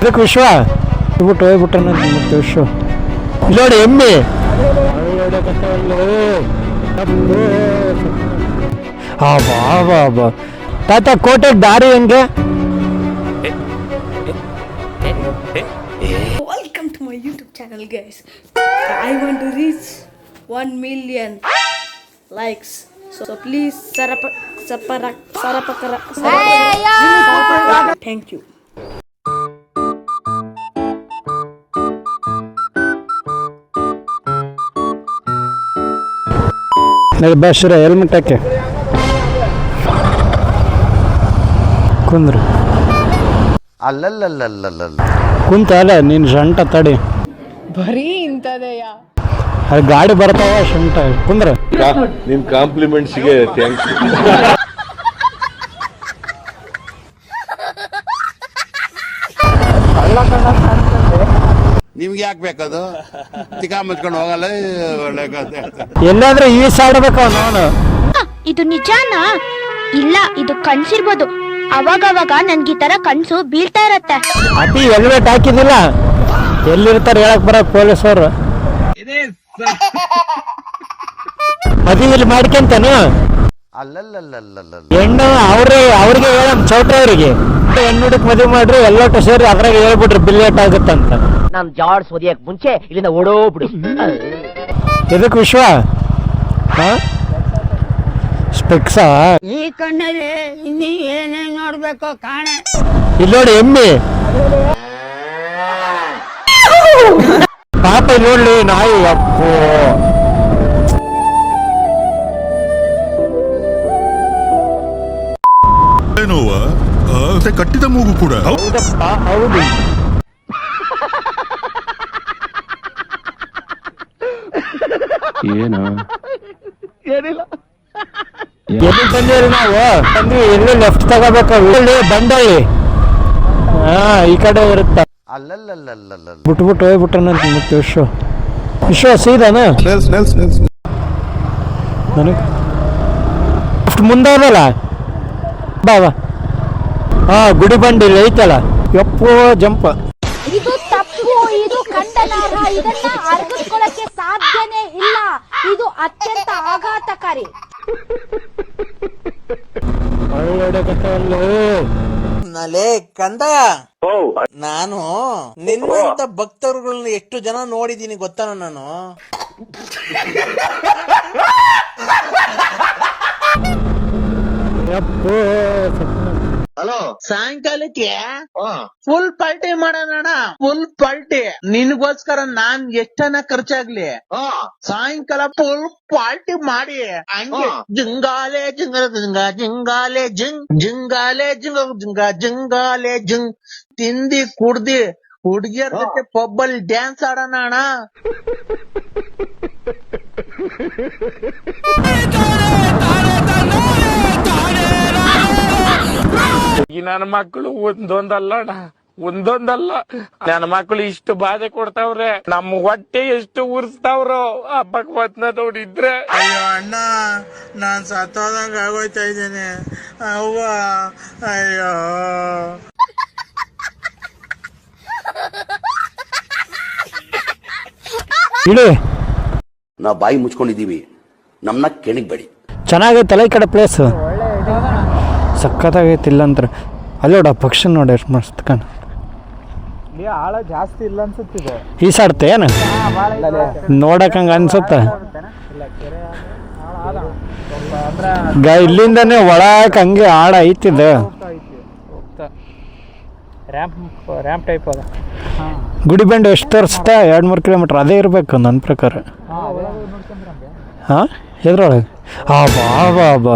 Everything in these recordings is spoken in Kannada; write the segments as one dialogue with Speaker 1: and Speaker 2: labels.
Speaker 1: ಇದಕ್ಕೆ ವಿಶ್ವ ಬಿಟ್ಟು ಹೋಗ್ಬಿಟ್ಟ ಮತ್ತೆ ವಿಶ್ವ ನೋಡಿ ಎಮ್ಮೆ ಬಾ ತಾತ ಕೋಟೆಗೆ ದಾರಿ ಹೆಂಗೆ?
Speaker 2: Welcome to my YouTube channel, guys. I want to reach 1 million likes. So please thank you.
Speaker 1: ಬಸ್ರ ಹೆಲ್ಮೆಟ್ ಹಾಕಿ ಕುಂದ್ರಿ
Speaker 3: ಅಲ್ಲಲ್ಲಲ್ಲಲ್ಲ
Speaker 1: ಕುಂತ ಅಲ್ಲ ನೀನು ಶಂಟ ತಡಿ
Speaker 4: ಬರೀ ಇಂಥದೆಯಾ
Speaker 1: ಅದು ಗಾಡಿ ಬರ್ತಾವ ಶಂಟ ಕುಂದ್ರ
Speaker 5: ನಿನ್ ಕಾಂಪ್ಲಿಮೆಂಟ್ಸ್ಗೆ ಥ್ಯಾಂಕ್ಸ್.
Speaker 3: ನಿಮ್ಗೆ ಯಾಕೆ ಬೇಕದು? ತಿಕಾ ಮುಚ್ಕೊಂಡು ಹೋಗಲ್ಲ ಒಳ್ಳೆ ಕಥೆ.
Speaker 1: ಎಲ್ಲಾದ್ರೂ ಈಸಾಡ್ಬೇಕು ನಾನು.
Speaker 6: ಇದು ನಿಜಾನಾ? ಇಲ್ಲ, ಇದು ಕನ್ಸಿರ್ಬೋದು. ಅವಾಗವಾಗ ನನ್ಗೆ ಈ ತರ ಕನ್ಸು ಬೀಳ್ತಾ ಇರತ್ತೆ.
Speaker 1: ಅತಿ ಹೆಲ್ಮೆಟ್ ಹಾಕಿದಿಲ್ಲ, ಎಲ್ಲಿರ್ತಾರೆ ಹೇಳಕ್ ಬರ ಪೊಲೀಸರು. ಮದುವೆ ಇಲ್ಲಿ ಮಾಡ್ಕೊಂತಾನು
Speaker 3: ಅಲ್ಲಲ್ಲಲ್ಲಲ್ಲ
Speaker 1: ಹೆಣ್ಣು ಅವ್ರಿಗೆ ಹೇಳ ಚೌಟ್ರವ್ರಿಗೆ ಹೆಣ್ಣುಡಕ್ ಮದುವೆ ಮಾಡ್ರಿ ಎಲ್ಲೋಟ ಸೇರಿ ಅದ್ರಾಗ ಹೇಳ್ಬಿಟ್ರಿ ಬಿಲ್ಲೇಟ್ ಆಗುತ್ತಂತ.
Speaker 7: ನಾನ್ ಜಾಡ್ಸ್ ಓದಿಯಕ್ ಮುಂಚೆ ಇಲ್ಲಿಂದ ಓಡೋಗ್ಬಿಡು.
Speaker 1: ಇದಕ್ ವಿಶ್ವ ಸ್ಪೆಕ್ಸಾ
Speaker 4: ಈ ಕಣ್ಣಲ್ಲಿ ಇನ್ನೀ ಏನೇನ್ ನೋಡ್ಬೇಕು ಕಾಣೆ.
Speaker 1: ಇಲ್ಲಿ ನೋಡಿ ಎಮ್ಮೆ ಪಾಪ ನೋಡ್ಲಿ ನಾಯಿ ಅಪ್ಪು
Speaker 8: ಕಟ್ಟಿದ ಮೂಗು ಕೂಡ
Speaker 1: ಹೌದಪ್ಪ ಹೌದು.
Speaker 5: ಏನು
Speaker 1: ಎಲ್ಲಿ ಬಂದಿರಿ ನಾವು ಬಂದ್ವಿ, ಎಲ್ಲಿ ಲೆಫ್ಟ್ ತಗೋಬೇಕು ಇಲ್ಲಿ ಬಂಡಳ್ಳಿ ಈ ಕಡೆ ಇರುತ್ತ.
Speaker 3: ಅಲ್ಲಲ್ಲಲ್ಲಲ್ಲ
Speaker 1: ಬಿಟ್ಬಿಟ್ಟು ಹೋಗ್ಬಿಟ್ಟನ ಮತ್ತೆ ವಿಶ್ವ ಸೀದಾನ ನನಗೆ ಮುಂದಲ್ಲ ಬಾ ಗುಡಿ ಬಂಡಿ ಐತಲ್ಲ ಯಪ್ಪೋ ಜಂಪ.
Speaker 6: ಇದು ತಪ್ಪು, ಇದು ಖಂಡನಾರ್ಹ. ಇದನ್ನ ಅರ್ಗಿಸ್ಕೊಳ್ಳಕ್ಕೆ ಸಾಧ್ಯನೇ ಇಲ್ಲ. ಇದು ಅತ್ಯಂತ ಆಘಾತಕಾರಿ.
Speaker 9: ನಲೇ ಕಂದಯ್ಯ, ನಾನು ನಿನ್ನಂತ ಭಕ್ತರುಗಳನ್ನ ಎಷ್ಟು ಜನ ನೋಡಿದೀನಿ ಗೊತ್ತಾನ ನಾನು. ಹಲೋ, ಸಾಯಂಕಾಲಕ್ಕೆ ಫುಲ್ ಪಾರ್ಟಿ ಮಾಡೋಣ. ಫುಲ್ ಪಾರ್ಟಿ ನಿನ್ಗೋಸ್ಕರ ನಾನ್ ಎಷ್ಟನ ಖರ್ಚಾಗ್ಲಿ ಸಾಯಂಕಾಲ ಫುಲ್ ಪಾರ್ಟಿ ಮಾಡಿ ಹಂಗೆ ಜಿಂಗಾಲೆ ಜಿಂಗ ಜಿಂಗ ಜಿಂಗಾಲೆ ಜಿಂಗ್ ಜಿಂಗಾಲೆ ಜಿಂಗ ಜಿಂಗ ಜಿಂಗಾಲೆ ಜಿಂಗ್ ತಿಂದಿ ಕುಡ್ದಿ ಹುಡುಗಿಯರ ಜೊತೆ ಪಬ್ಬಲ್ ಡ್ಯಾನ್ಸ್ ಆಡೋಣ ಅಣ್ಣ.
Speaker 10: ಈ ನನ್ನ ಮಕ್ಕಳು ಒಂದೊಂದಲ್ಲ ನನ್ನ ಮಕ್ಕಳು ಇಷ್ಟು ಬಾಧೆ ಕೊಡ್ತಾವ್ರೆ. ನಮ್ಮ ಹೊಟ್ಟೆ ಎಷ್ಟು ಉರ್ಸ್ತಾವ್ರೋ ಆ ಭಗವತ್ನ ನೋಡಿದ್ರೆ.
Speaker 9: ಅಯ್ಯೋ ಅಣ್ಣ, ನಾನ್ ಸತ್ತೋದಂಗ ಆಗೋಯ್ತಾ ಇದ್ದೇನೆ ಅವ್ವ. ಅಯ್ಯೋ
Speaker 1: ಇಳಿ
Speaker 3: ನಾವು ಬಾಯಿ ಮುಚ್ಕೊಂಡಿದೀವಿ, ನಮ್ನ ಕೆಣಗ್ಬೇಡಿ.
Speaker 1: ಚೆನ್ನಾಗೈತಲ್ಲ ಈ ಕಡೆ ಪ್ಲೇಸ್, ಸಖತ್ತಾಗೈತಿಲ್ಲ ಅಂತ. ಅಲ್ಲೋಡ ಪಕ್ಷಿ ನೋಡಿ ಎಷ್ಟು ಮಸ್ತ್ ಕಾಣ.
Speaker 11: ಆಳ ಜಾಸ್ತಿ ಇಲ್ಲ ಅನ್ಸುತ್ತಿದೆ.
Speaker 1: ಈಸಾಡ್ತೆ ಏನು ನೋಡಕ್ ಹಂಗ ಅನ್ಸುತ್ತ. ಇಲ್ಲಿಂದಾನೆ ಒಳಕ್ ಹಂಗೆ ಆಳ ಐತಿದ.
Speaker 11: ರ್ಯಾಂಪ್ ಟೈಪ್ ಅದ.
Speaker 1: ಗುಡಿ ಬಂಡೆ ಎಷ್ಟು ತೋರಿಸ್ತಾ 2-3 ಕಿಲೋಮೀಟರ್ ಅದೇ ಇರ್ಬೇಕು ನನ್ನ ಪ್ರಕಾರ. ಹಾಂ ಎದ್ರೊಳಗೆ ಬಾ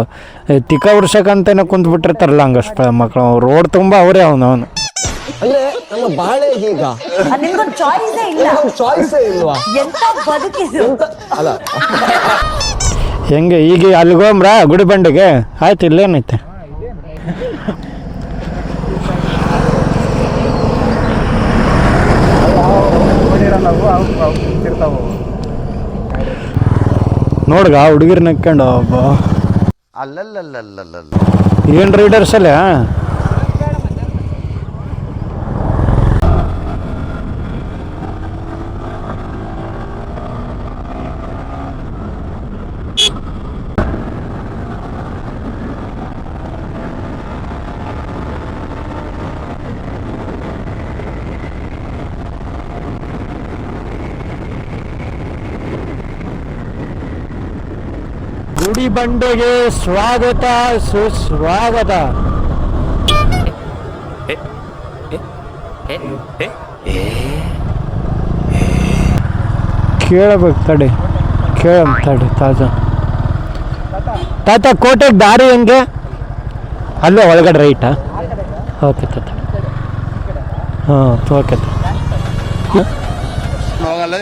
Speaker 1: ತಿಕ್ಕ ಉರ್ಸಕ್ಕಂತೇನೆ ಕುಂತ್ ಬಿಟ್ಟಿರ್ತಾರಲ್ಲ ಹಂಗಷ್ಟ ಮಕ್ಕಳು. ರೋಡ್ ತುಂಬ ಅವರೇ ಅವನು
Speaker 7: ಅಂದ್ರೆ ನಮ್ಮ ಬಾಳೆ ಈಗ
Speaker 4: ನಿಮ್ಗೊಂದು ಚಾಯ್ಸೇ ಇಲ್ಲ.
Speaker 7: ಚಾಯ್ಸೇ ಇಲ್ವಾ?
Speaker 4: ಎಂತ ಬದುಕಿದು
Speaker 7: ಅಲ್ಲ
Speaker 1: ಹೆಂಗೆ ಈಗ ಅಲ್ಲಿಗೋಮ್ರ ಗುಡಿ ಬಂಡೆಗೆ ಆಯ್ತು. ಇಲ್ಲೇನೈತೆ ನೋಡ್ಗ ಹುಡುಗಿರ್ ನಕ್ಕೊಂಡು
Speaker 3: ಅಲ್ಲಲ್ಲಲ್ಲಲ್ಲ
Speaker 1: ಏನ್ ರೈಡರ್ಸ್ ಅಲ್ಲ ಗುಡಿ ಬಂಡೆಗೆ ಸ್ವಾಗತ ಸುಸ್ವಾಗತ. ಕೇಳಬೇಕು ತಡಿ, ತಡಿ ತಾತ ಕೋಟೆಗೆ ದಾರಿ ಹೆಂಗೆ? ಅಲ್ಲೇ ಒಳಗಡೆ ರೈಟಾ? ಓಕೆ ತಾತ. ಹಾಂ ಓಕೆ
Speaker 3: ಹೋಗಲ್ಲ